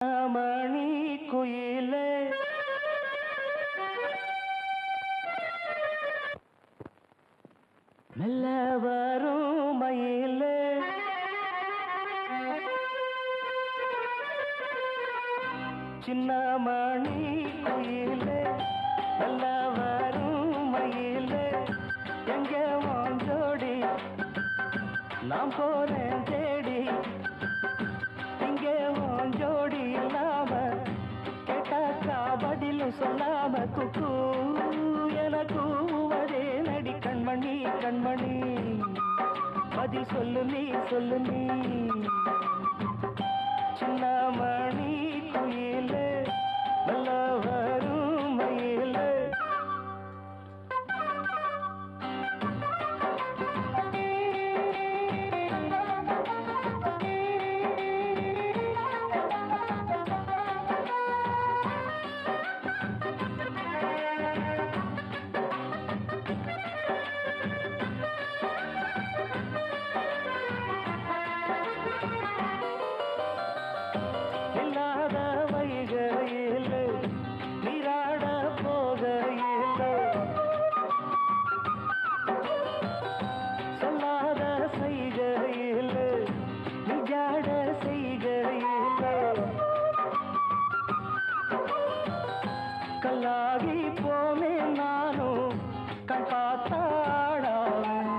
மணி குயிலே மெல்ல வரும் மயிலே சின்ன மணி குயிலே மெல்ல வரும் மயிலே எங்க வாஞ்சோடி நான் போறேன் தேடி இங்கே வாஞ்சோடி இல்லாம கேட்டாக்கா பதிலும் சொல்லாம குக்கு எனக்கு ஒரே நடி கண்மணி கண்மணி பதில் சொல்லு நீ சின்ன மணி குயிலே நல்ல வரும் மயிலே நீராட போகையில் சொல்லாத செய்கையில் நிஜாட செய்கையில் கல்லாகி போனே நானும் கண் பார்த்தாடாவேன்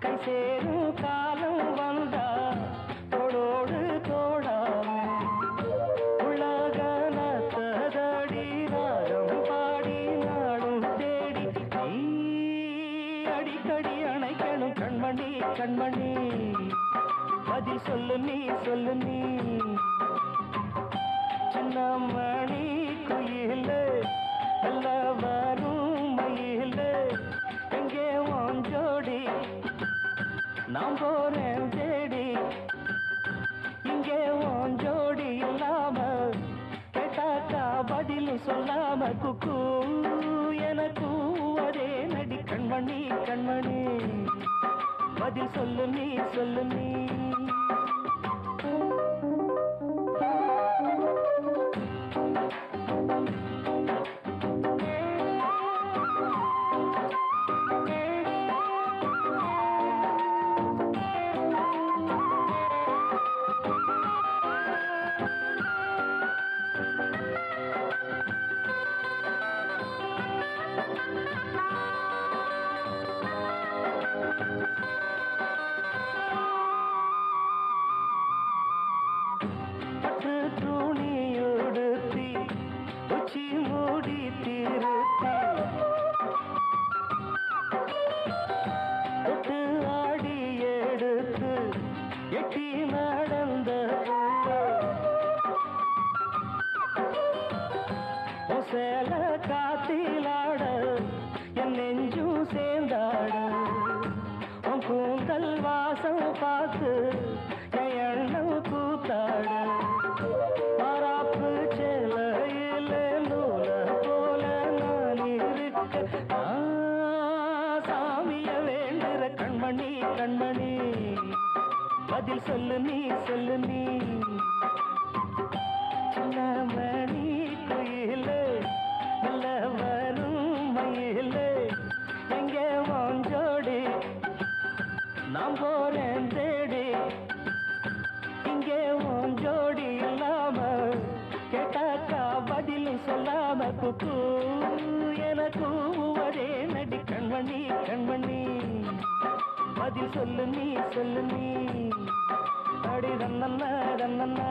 கை சேரும் காலம் வந்தா தோளோடு தோடாவேன் அடிக்கடி அணைக்கணும் கண்மணி கண்மணி பதில் சொல்லு நீ சின்ன மணி குயிலே நல்ல வரும் மயிலே எங்கே வாஞ்சோடி நான் போறேன் தேடி இங்கே வாஞ்சோடி இல்லாம கேட்டாக்கா பதில் சொல்லாம குக்கு எனக்கு ஒரே நடி கண்மணி கண்மணி பதில் சொல்லு நீ துணியுடுத்தி உச்சி மூடி திருத்தி தொட்டு ஆடி எடுத்து எட்டி நடந்த சேல காத்திலாட என் நெஞ்சும் சேர்ந்தாட உன் கூந்தல் வாசம் பார்த்து என் எண்ணம் கூத்தாட கண்மணி கண்மணி பதில் சொல்லு நீ சின்ன மணி குயிலே நல்ல வரும் மயிலே எங்கே வாஞ்சோடி நான் போறேன் தேடி இங்கே வாஞ்சோடி இல்லாம கேட்டாக்கா பதிலும் சொல்லாம குக்கு எனக்கு ஒரே நடி கண்மணி கண்மணி பதில் சொல்லு நீ அடி தன்னன்னா